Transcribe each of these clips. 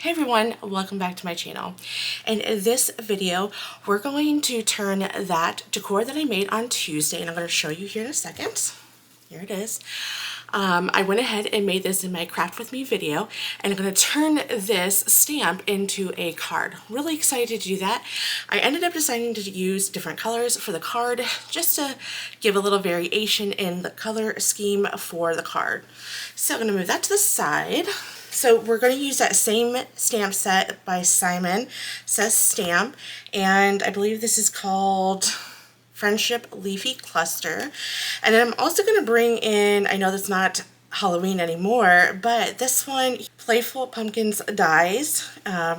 Hey everyone, welcome back to my channel. In this video, we're going to turn that decor that I made on Tuesday, and I'm going to show you here in a second. Here it is. I went ahead and made this in my Craft With Me video, and I'm going to turn this stamp into a card. Really excited to do that. I ended up deciding to use different colors for the card just to give a little variation in the color scheme for the card. So I'm going to move that to the side. So we're going to use that same stamp set by Simon. It says Stamp, and I believe this is called Friendship Leafy Cluster. And then I'm also going to bring in, I know that's not Halloween anymore, but this one, Playful Pumpkins Dies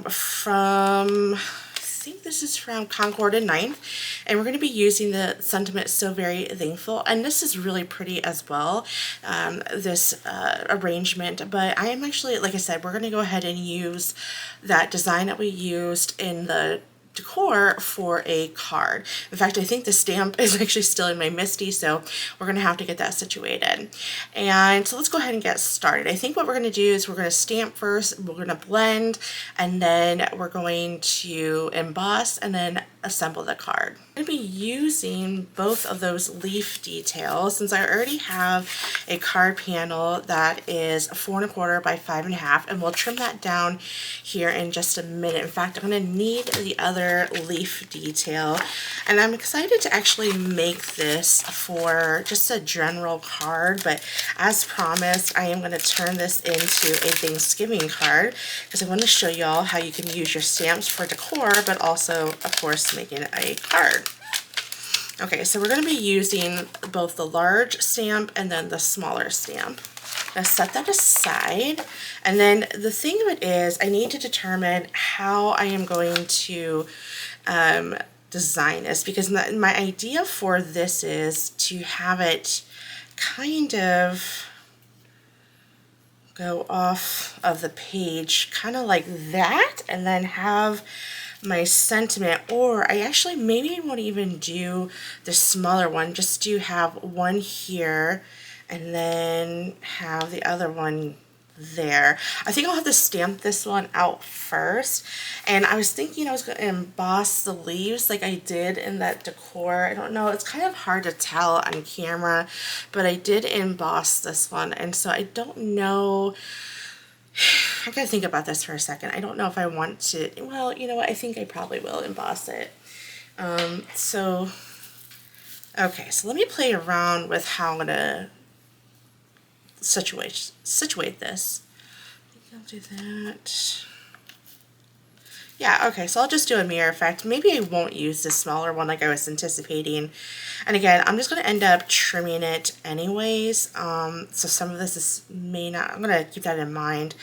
from, I think this is from Concord and 9th, and we're going to be using the sentiment So Very Thankful, and this is really pretty as well, this arrangement, but I am actually, like I said, we're going to go ahead and use that design that we used in the decor for a card. In fact, I think the stamp is actually still in my MISTI, so we're going to have to get that situated. And so let's go ahead and get started. I think what we're going to do is we're going to stamp first, we're going to blend, and then we're going to emboss and then assemble the card. I'm going to be using both of those leaf details since I already have a card panel that is 4 1/4 by 5 1/2, and we'll trim that down here in just a minute. In fact, I'm going to need the other leaf detail, and I'm excited to actually make this for just a general card, but as promised, I am going to turn this into a Thanksgiving card because I want to show y'all how you can use your stamps for decor, but also, of course, making a card. Okay, so we're going to be using both the large stamp and then the smaller stamp. Now set that aside, and then the thing of it is I need to determine how I am going to design this, because my idea for this is to have it kind of go off of the page kind of like that, and then have my sentiment, or I actually maybe won't even do the smaller one, just do have one here and then have the other one there. I think I'll have to stamp this one out first, and I was thinking I was going to emboss the leaves like I did in that decor. I don't know, it's kind of hard to tell on camera, but I did emboss this one, and so I don't know. I gotta think about this for a second. I don't know if I want to, well, you know what, I think I probably will emboss it. Okay, so let me play around with how I'm gonna situate this. I think I'll do that. Yeah, okay, so I'll just do a mirror effect. Maybe I won't use this smaller one like I was anticipating. And again, I'm just going to end up trimming it anyways. So some of this may not, I'm going to keep that in mind.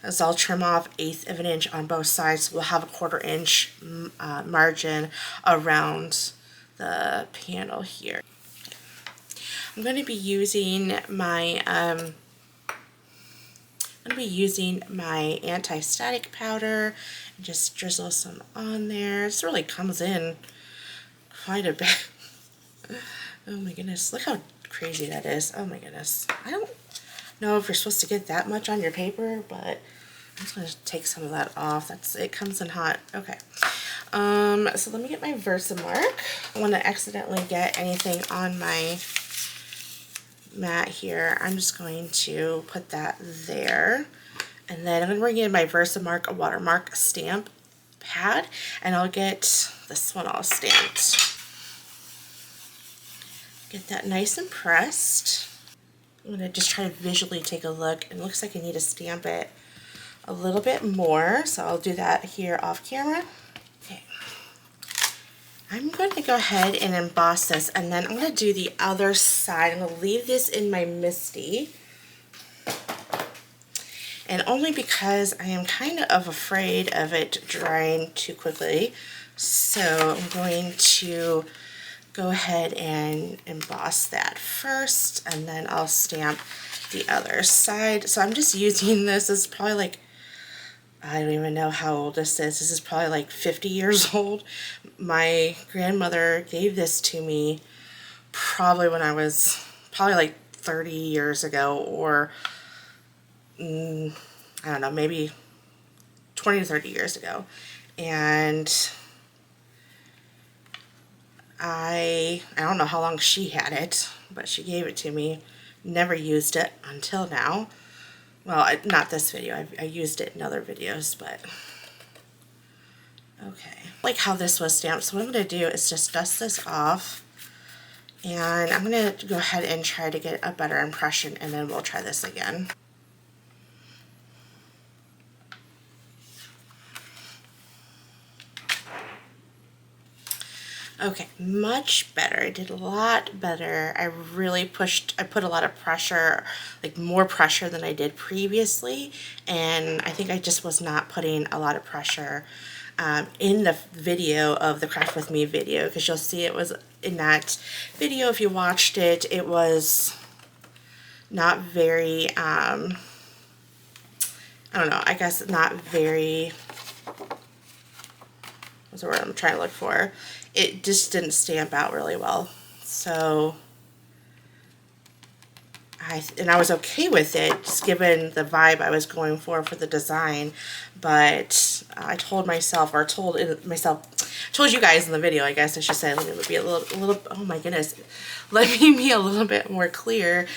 So I'll trim off 1/8 of an inch on both sides. So we'll have a 1/4 inch margin around the panel here. I'm going to be using my anti-static powder and just drizzle some on there. This really comes in quite a bit. Oh my goodness, look how crazy that is. Oh my goodness. I don't know if you're supposed to get that much on your paper, but I'm just going to take some of that off. It comes in hot. Okay. So let me get my Versamark. I don't want to accidentally get anything on my mat here. I'm just going to put that there, and then I'm going to bring in my Versamark watermark stamp pad, and I'll get this one all stamped. Get that nice and pressed. I'm going to just try to visually take a look. It looks like I need to stamp it a little bit more, so I'll do that here off camera. Okay. I'm going to go ahead and emboss this, and then I'm going to do the other side. I'm going to leave this in my MISTI, and only because I am kind of afraid of it drying too quickly. So I'm going to go ahead and emboss that first, and then I'll stamp the other side. So I'm just using this as probably like, I don't even know how old this is. This is probably like 50 years old. My grandmother gave this to me probably when I was probably like 30 years ago, or I don't know, maybe 20 to 30 years ago. And I don't know how long she had it, but she gave it to me. Never used it until now. Well, not this video. I used it in other videos, but okay. Like how this was stamped. So what I'm going to do is just dust this off. And I'm going to go ahead and try to get a better impression, and then we'll try this again. Okay, much better. I did a lot better. I really pushed, I put a lot of pressure, like more pressure than I did previously, and I think I just was not putting a lot of pressure in the video of the Craft With Me video, because you'll see it was in that video, if you watched it, it was not very, I don't know, I guess not very, what's the word I'm trying to look for? It just didn't stamp out really well. So I was okay with it, just given the vibe I was going for the design. But I told myself, or told you guys in the video, I guess I should say, let me be a little, oh my goodness, let me be a little bit more clear.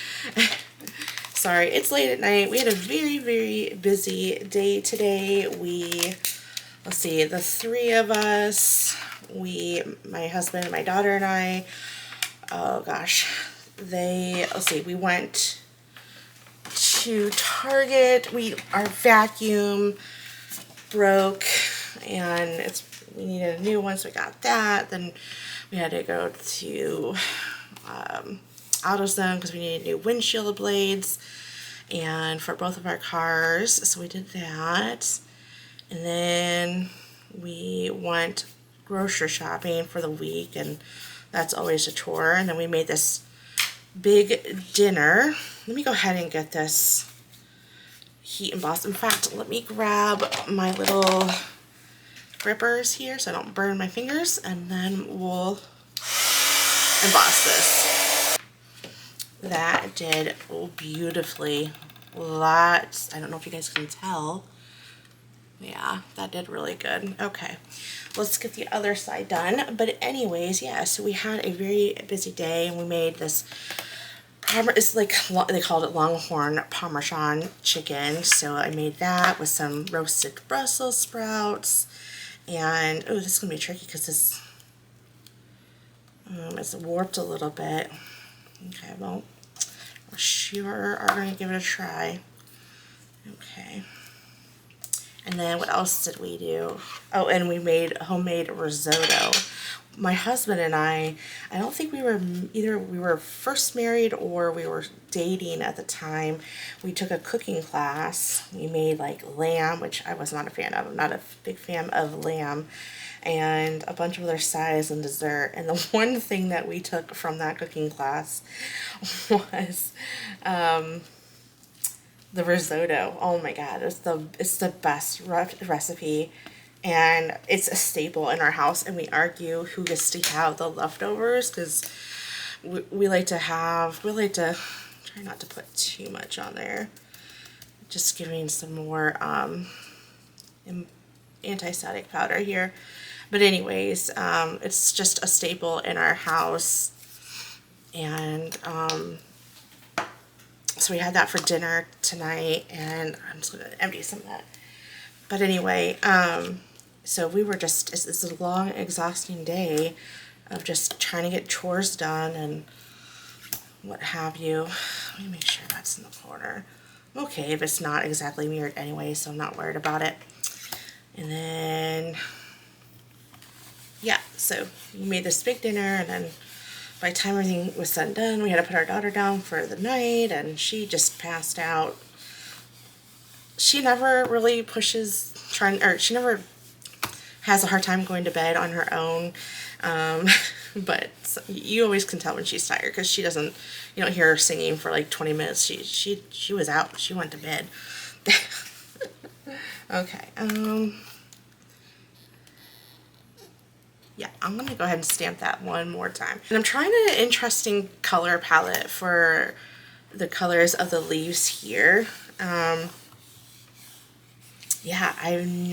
Sorry, it's late at night. We had a very, very busy day today. Let's see, the three of us, my husband, my daughter, and I, oh gosh, let's see, we went to Target. Our vacuum broke, and we needed a new one, so we got that. Then we had to go to AutoZone because we needed new windshield blades, and for both of our cars, so we did that. And then we went grocery shopping for the week, and that's always a chore. And then we made this big dinner. Let me go ahead and get this heat embossed. In fact, let me grab my little grippers here so I don't burn my fingers, and then we'll emboss this. That did beautifully. Lots. I don't know if you guys can tell. Yeah, that did really good. Okay, let's get the other side done. But anyways, yeah, so we had a very busy day, and we made this, it's like, they called it Longhorn Parmesan chicken. So I made that with some roasted Brussels sprouts. And, oh, this is going to be tricky because this, it's warped a little bit. Okay, well, we sure are going to give it a try. Okay. And then what else did we do? Oh, and we made homemade risotto. My husband and I don't think we were first married or we were dating at the time. We took a cooking class. We made like lamb, which I was not a fan of. I'm not a big fan of lamb, and a bunch of other sides and dessert. And the one thing that we took from that cooking class was the risotto. Oh my god, it's the best recipe, and it's a staple in our house, and we argue who gets to have the leftovers, because we like to try not to put too much on there, just giving some more anti-static powder here. But anyways, it's just a staple in our house, and so we had that for dinner tonight, and I'm just going to empty some of that. But anyway, so we were just, it's a long, exhausting day of just trying to get chores done and what have you. Let me make sure that's in the corner. I'm okay if it's not exactly mirrored anyway, so I'm not worried about it. And then, yeah, so we made this big dinner, and then by the time everything was said and done, we had to put our daughter down for the night, and she just passed out. She never really she never has a hard time going to bed on her own, but you always can tell when she's tired, because you don't hear her singing for like 20 minutes. She was out. She went to bed. Okay, yeah, I'm going to go ahead and stamp that one more time. And I'm trying an interesting color palette for the colors of the leaves here. yeah, I don't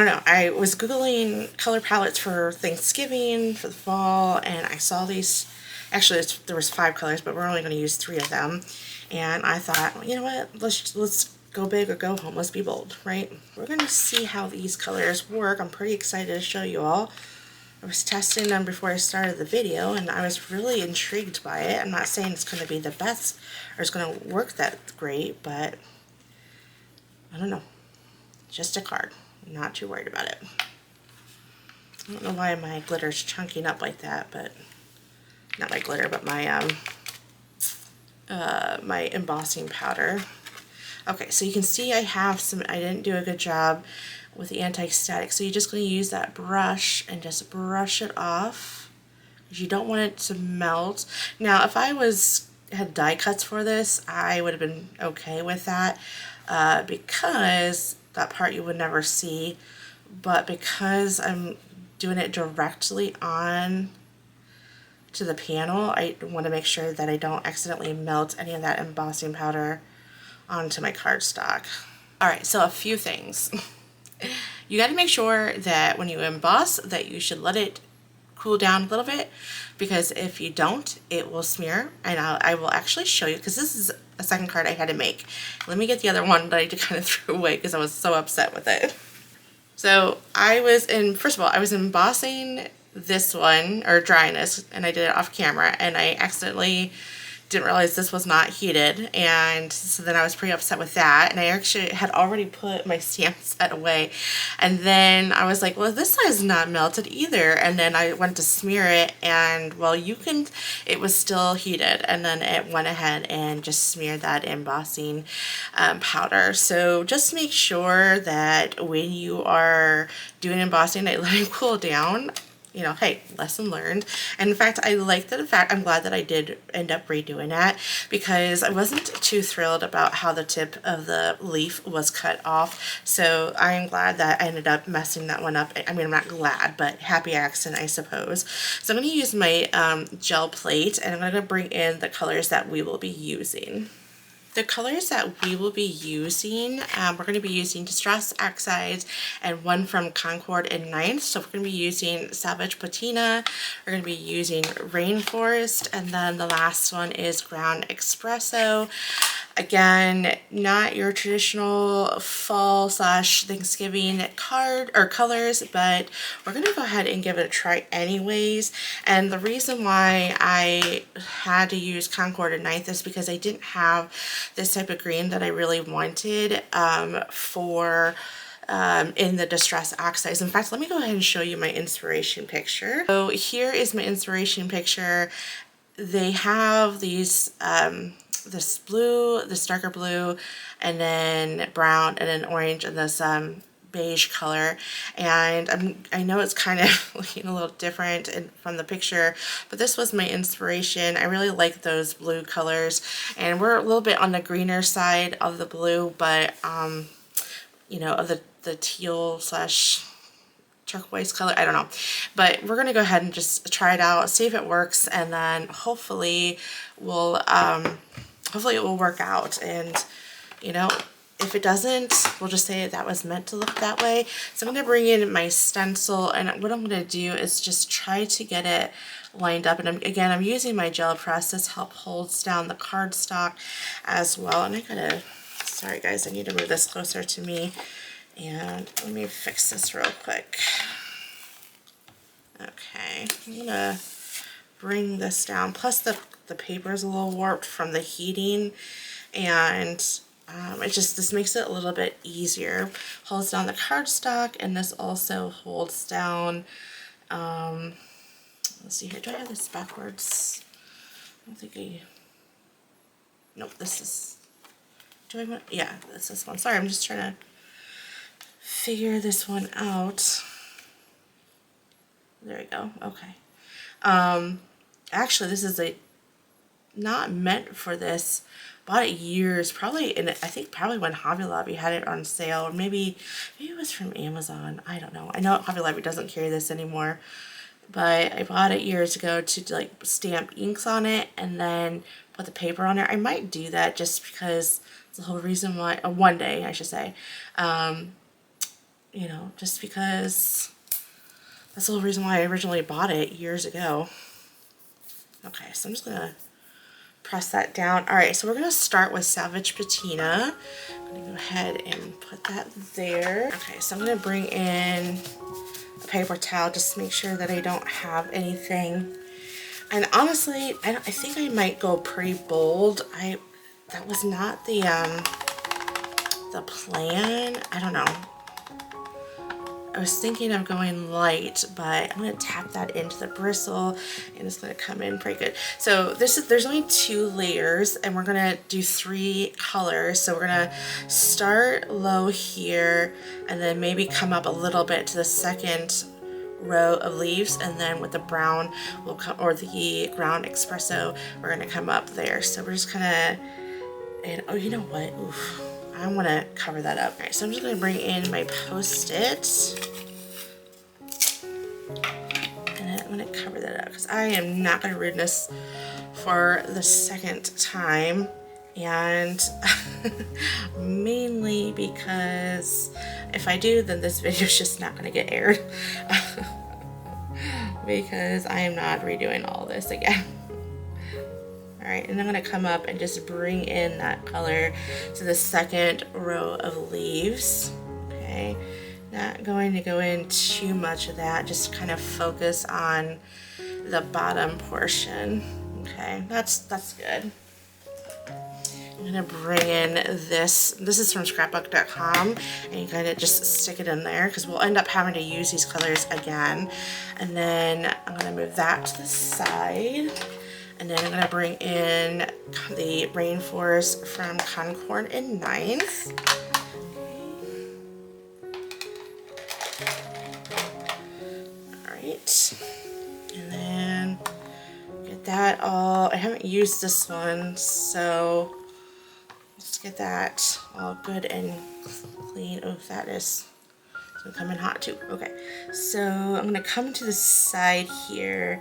know, I was Googling color palettes for Thanksgiving, for the fall, and I saw these, actually there was 5 colors, but we're only going to use 3 of them. And I thought, well, you know what, let's go big or go home, let's be bold, right? We're going to see how these colors work. I'm pretty excited to show you all. I was testing them before I started the video, and I was really intrigued by it. I'm not saying it's going to be the best or it's going to work that great, but I don't know. Just a card. I'm not too worried about it. I don't know why my glitter's chunking up like that, but not my glitter, but my my embossing powder. Okay, so you can see I didn't do a good job with the anti-static, so you're just going to use that brush and just brush it off, because you don't want it to melt. Now, if I had die cuts for this, I would have been okay with that, because that part you would never see, but because I'm doing it directly on to the panel, I want to make sure that I don't accidentally melt any of that embossing powder onto my cardstock. Alright, so a few things. You got to make sure that when you emboss that you should let it cool down a little bit, because if you don't, it will smear. And I will actually show you, because this is a second card I had to make. Let me get the other one that I kind of threw away because I was so upset with it. So first of all, I was embossing this one, or drying this, and I did it off camera, and I accidentally didn't realize this was not heated, and so then I was pretty upset with that, and I actually had already put my stamp set away, and then I was like, well, this side is not melted either, and then I went to smear it, and well, it was still heated, and then it went ahead and just smeared that embossing powder. So just make sure that when you are doing embossing, that you let it cool down. You know, hey, lesson learned. And in fact, I'm glad that I did end up redoing that, because I wasn't too thrilled about how the tip of the leaf was cut off. So I am glad that I ended up messing that one up. I mean, I'm not glad, but happy accident, I suppose. So I'm going to use my gel plate, and I'm going to bring in the colors that we will be using. The colors that we will be using, we're going to be using Distress Oxides and one from Concord and Ninth. So we're going to be using Salvaged Patina, we're going to be using Rainforest, and then the last one is Ground Espresso. Again, not your traditional fall / Thanksgiving card or colors, but we're going to go ahead and give it a try anyways. And the reason why I had to use Concord and Ninth is because I didn't have this type of green that I really wanted in the Distress Oxides. In fact, let me go ahead and show you my inspiration picture. So here is my inspiration picture. They have these this blue, this darker blue, and then brown, and then orange, and this beige color. And I know it's kind of looking a little different from the picture, but this was my inspiration. I really like those blue colors, and we're a little bit on the greener side of the blue, but you know, of the teal / turquoise color, I don't know, but we're gonna go ahead and just try it out, see if it works, and then hopefully it will work out. And you know, if it doesn't, we'll just say that was meant to look that way. So I'm going to bring in my stencil, and what I'm going to do is just try to get it lined up. And I'm using my gel press. This holds down the cardstock as well. And sorry guys, I need to move this closer to me. And let me fix this real quick. Okay, I'm going to bring this down. Plus the paper is a little warped from the heating, and this makes it a little bit easier. Holds down the cardstock, and this also holds down, let's see here, do I have this backwards? I don't think nope, yeah, this is one. Sorry, I'm just trying to figure this one out. There we go, okay. Actually, this is not meant for this. Bought it years, I think probably when Hobby Lobby had it on sale, or maybe it was from Amazon. I don't know. I know Hobby Lobby doesn't carry this anymore. but I bought it years ago to like stamp inks on it and then put the paper on it. I might do that just because it's the whole reason why, one day I should say, you know, just because that's the whole reason why I originally bought it years ago. Okay, so I'm just gonna press that down. All right, so we're gonna start with Salvaged Patina. I'm gonna go ahead and put that there. Okay, so I'm gonna bring in a paper towel just to make sure that I don't have anything. And honestly, I think I might go pretty bold. That was not the plan. I don't know. I was thinking of going light, but I'm gonna tap that into the bristle and it's gonna come in pretty good. So there's only 2 layers and we're gonna do 3 colors. So we're gonna start low here and then maybe come up a little bit to the second row of leaves, and then with the brown will come, or the ground espresso, we're gonna come up there. So we're just gonna, and oh, you know what? Oof. I want to cover that up. All right, so I'm just going to bring in my Post-it. And I'm going to cover that up because I am not going to read this for the second time. And mainly because if I do, then this video is just not going to get aired. Because I am not redoing all this again. Alright, and I'm going to come up and just bring in that color to the second row of leaves. Okay, not going to go in too much of that, just kind of focus on the bottom portion. Okay, that's good. I'm going to bring in this is from scrapbook.com, and you kind of just stick it in there because we'll end up having to use these colors again. And then I'm going to move that to the side. And then I'm going to bring in the Rainforest from Concord in 9th. Alright. And then get that all, I haven't used this one, so let's get that all good and clean. Oh, that is going to come in hot too. Okay, so I'm going to come to the side here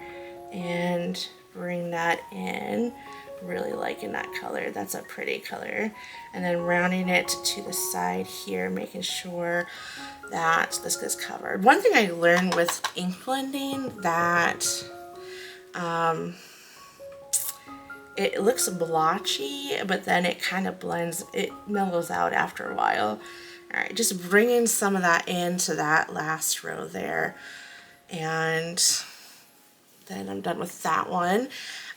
and bring that in. Really liking that color. That's a pretty color. And then rounding it to the side here, making sure that this gets covered. One thing I learned with ink blending that it looks blotchy, but then it kind of blends, it mellows out after a while. All right, just bringing some of that into that last row there. And then I'm done with that one.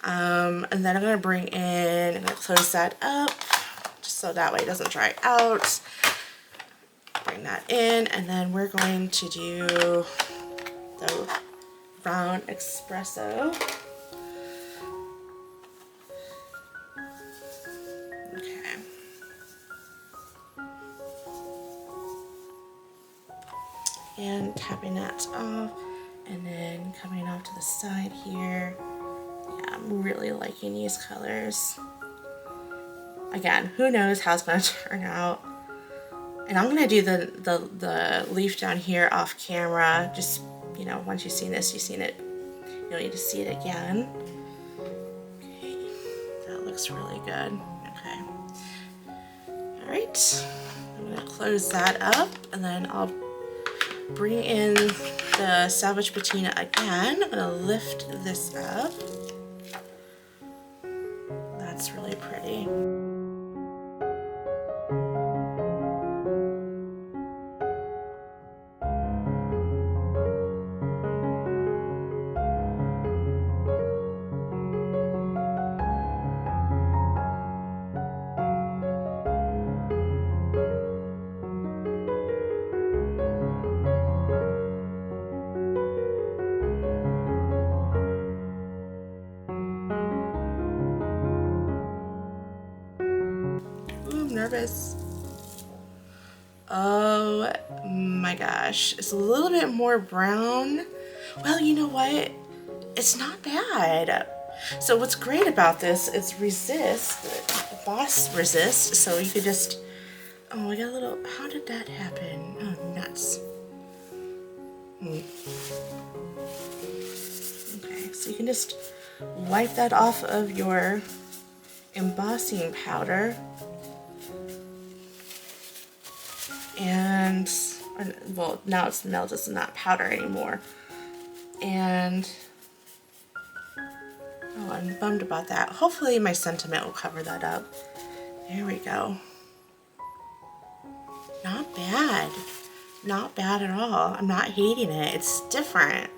And then I'm going to bring in, I'm going to close that up just so that way it doesn't dry out. Bring that in, and then we're going to do the brown espresso. Okay. And tapping that off. And then coming off to the side here. Yeah, I'm really liking these colors. Again, who knows how it's going to turn out. And I'm going to do the leaf down here off camera. Just, you know, once you've seen this, you've seen it. You don't need to see it again. Okay, that looks really good. Okay. Alright, I'm going to close that up, and then I'll bring in the Salvaged Patina again. I'm going to lift this up. That's really pretty. Nervous. Oh my gosh, it's a little bit more brown. Well, you know what? It's not bad. So what's great about this is emboss resist. So you could just, oh, I got a little, how did that happen? Oh, nuts. So you can just wipe that off of your embossing powder, and well, now it's melted, it's not powder anymore. And oh, I'm bummed about that. Hopefully my sentiment will cover that up. There we go. Not bad. Not bad at all. I'm not hating it. It's different.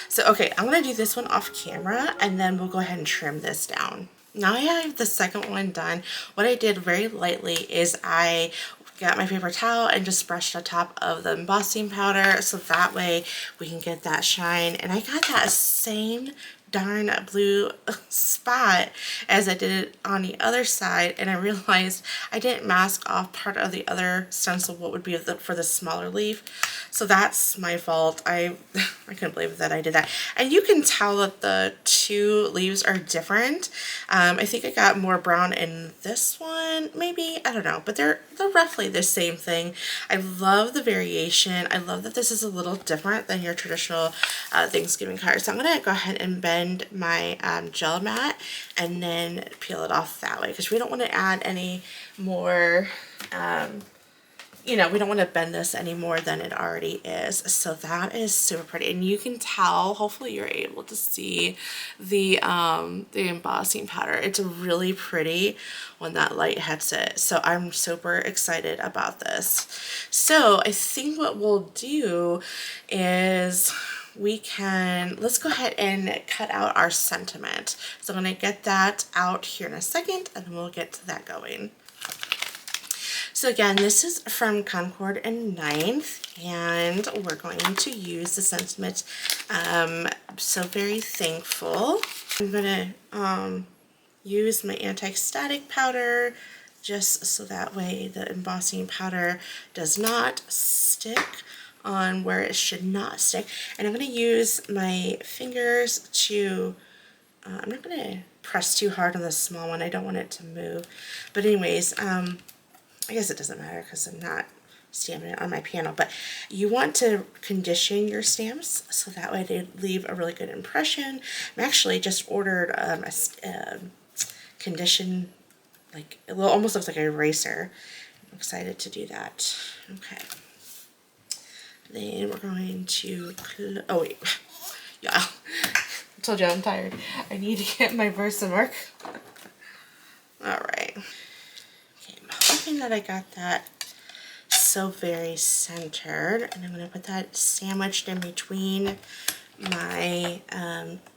So, okay, I'm going to do this one off camera, and then we'll go ahead and trim this down. Now I have the second one done. What I did very lightly is I got my paper towel and just brushed on top of the embossing powder, so that way we can get that shine. And I got that same darn blue spot as I did it on the other side, and I realized I didn't mask off part of the other stencil, what would be for the smaller leaf. So that's my fault. I couldn't believe that I did that. And you can tell that the two leaves are different. I think I got more brown in this one, maybe, I don't know, but they're roughly the same thing. I love the variation. I love that this is a little different than your traditional Thanksgiving card. So I'm gonna go ahead and bend my gel mat and then peel it off that way, because we don't want to add any more you know, we don't want to bend this any more than it already is. So that is super pretty, and you can tell, hopefully you're able to see the embossing powder. It's really pretty when that light hits it. So I'm super excited about this. So I think what we'll do is let's go ahead and cut out our sentiment. So I'm going to get that out here in a second, and then we'll get to that going. So again, this is from Concord and 9th, and we're going to use the sentiment, So Very Thankful. I'm going to use my anti-static powder, just so that way the embossing powder does not stick on where it should not stick. And I'm going to use my fingers to, I'm not going to press too hard on the small one, I don't want it to move. But anyways, I guess it doesn't matter because I'm not stamping it on my panel, but you want to condition your stamps so that way they leave a really good impression. I actually just ordered a condition, like it almost looks like an eraser. I'm excited to do that. Okay. Then we're going to, oh wait, yeah, I told you I'm tired. I need to get my Versamark. All right. Hoping that I got that so very centered, and I'm going to put that sandwiched in between my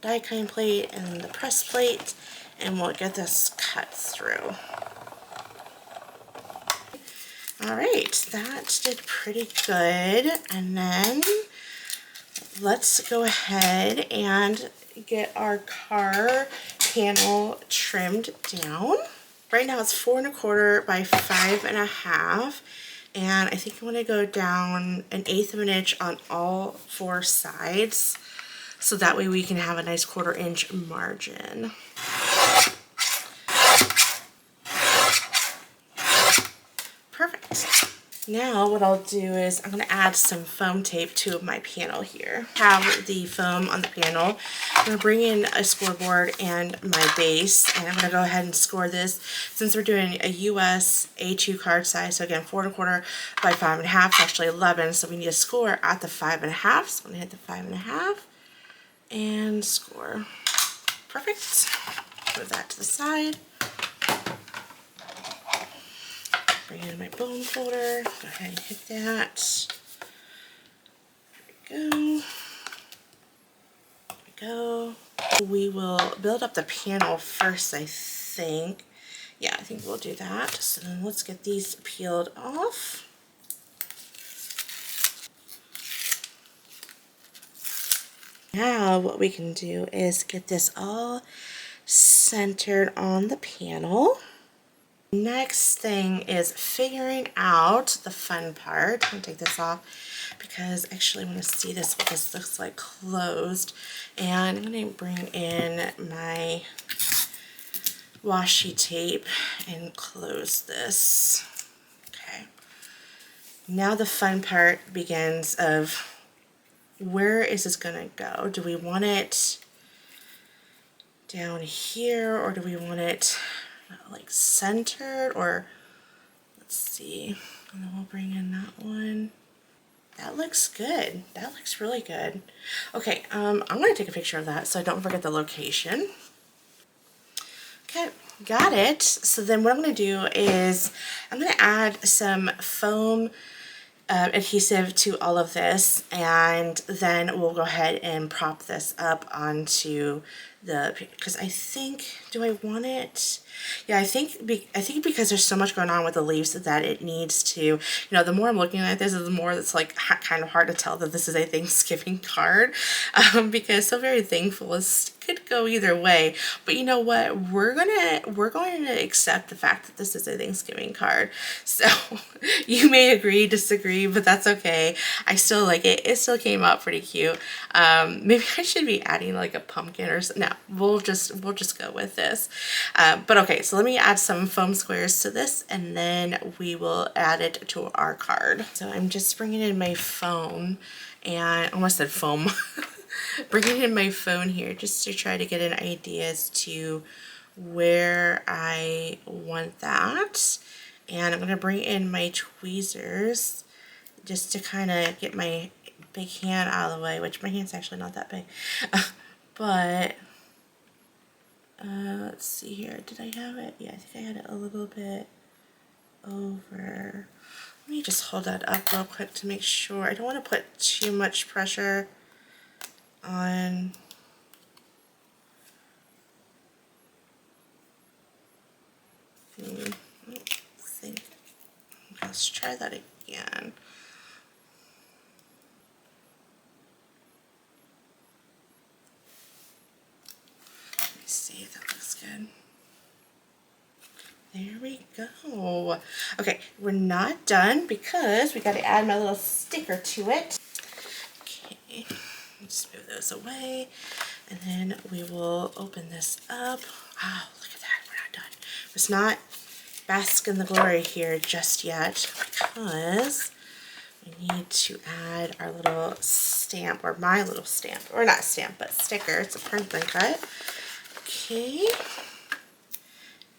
die kind plate and the press plate, and we'll get this cut through. Alright, that did pretty good, and then let's go ahead and get our car panel trimmed down. Right now it's 4 1/4 by 5 1/2, and I think I'm going to go down 1/8 of an inch on all 4 sides, so that way we can have a nice 1/4 inch margin. Perfect. Now what I'll do is I'm going to add some foam tape to my panel here. I have the foam on the panel. I'm going to bring in a scoreboard and my base, and I'm going to go ahead and score this since we're doing a US A2 card size. So again, 4 1/4 by 5 1/2, actually 11, so we need to score at the 5 1/2. So I'm going to hit the 5 1/2 and score. Perfect. Move that to the side. Bring in my bone folder, go ahead and hit that. There we go. We will build up the panel first, I think. Yeah, I think we'll do that. So then let's get these peeled off. Now what we can do is get this all centered on the panel. Next thing is figuring out the fun part. I'm going to take this off because actually I want to see this, what this looks like closed. And I'm going to bring in my washi tape and close this. Okay. Now the fun part begins of where is this going to go? Do we want it down here, or do we want it like centered? Or let's see, and then we'll bring in that one. That looks good. That looks really good. Okay, I'm gonna take a picture of that so I don't forget the location. Okay, got it. So then what I'm gonna do is I'm gonna add some foam adhesive to all of this, and then we'll go ahead and prop this up onto the, because I think, do I want it? Yeah, I think because there's so much going on with the leaves that it needs to, you know, the more I'm looking at this, the more it's like kind of hard to tell that this is a Thanksgiving card, because So Very Thankful is, could go either way. But you know what? We're going to accept the fact that this is a Thanksgiving card. So you may agree, disagree, but that's okay. I still like it. It still came out pretty cute. Maybe I should be adding like a pumpkin or something. No, we'll just go with this. But okay, so let me add some foam squares to this, and then we will add it to our card. So I'm just bringing in my phone, and I almost said foam. Bringing in my phone here just to try to get an idea as to where I want that. And I'm going to bring in my tweezers just to kind of get my big hand out of the way, which my hand's actually not that big. But let's see here. Did I have it? Yeah, I think I had it a little bit over. Let me just hold that up real quick to make sure. I don't want to put too much pressure on. I think. Let's try that again. Let me see if that looks good. There we go. Okay, we're not done because we got to add my little sticker to it. Okay, just move those away, and then we will open this up. Oh, look at that, we're not done. Let's not bask in the glory here just yet, because we need to add our little stamp, or my little stamp, or not stamp, but sticker. It's a print and cut. Okay.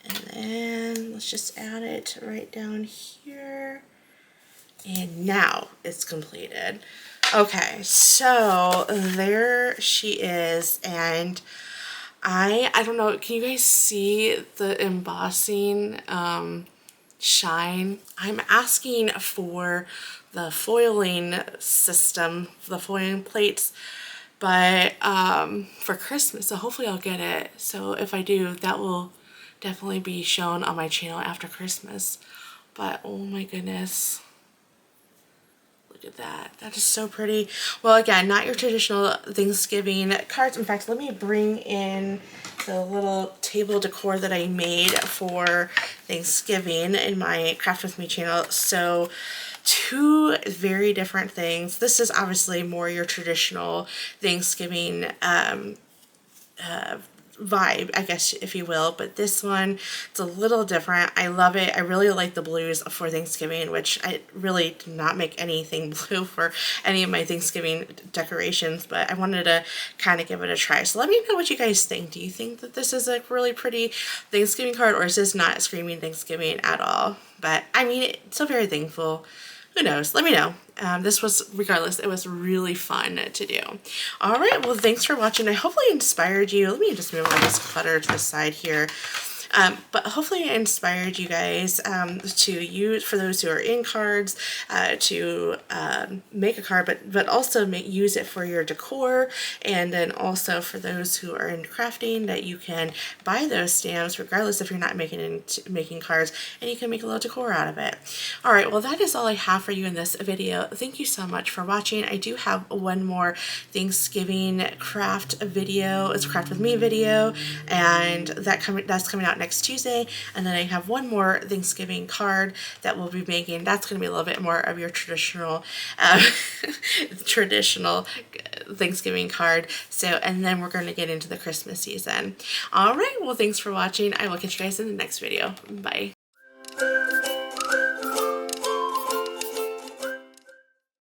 And then let's just add it right down here. And now it's completed. Okay, so there she is, and I don't know, can you guys see the embossing shine? I'm asking for the foiling system, the foiling plates, but for Christmas, so hopefully I'll get it. So if I do, that will definitely be shown on my channel after Christmas. But oh my goodness, look at that. That is so pretty. Well, again, not your traditional Thanksgiving cards. In fact, let me bring in the little table decor that I made for Thanksgiving in my Craft With Me channel. So two very different things. This is obviously more your traditional Thanksgiving vibe, I guess, if you will, but this one, it's a little different. I love it. I really like the blues for Thanksgiving, which I really did not make anything blue for any of my Thanksgiving decorations, but I wanted to kind of give it a try. So let me know what you guys think. Do you think that this is a really pretty Thanksgiving card, or is this not screaming Thanksgiving at all? But I mean, it's So Very Thankful. Who knows? Let me know. This was, regardless, it was really fun to do. All right, well, thanks for watching. I hopefully inspired you. Let me just move all this clutter to the side here. But hopefully I inspired you guys to use, for those who are in cards, to make a card, but also use it for your decor, and then also for those who are in crafting, that you can buy those stamps regardless if you're not making cards, and you can make a little decor out of it. All right, well, that is all I have for you in this video. Thank you so much for watching. I do have one more Thanksgiving craft video. It's a Craft With Me video, and that's coming out next Tuesday, and then I have one more Thanksgiving card that we'll be making. That's going to be a little bit more of your traditional traditional Thanksgiving card. So, and then we're going to get into the Christmas season. All right, well, thanks for watching. I will catch you guys in the next video. Bye.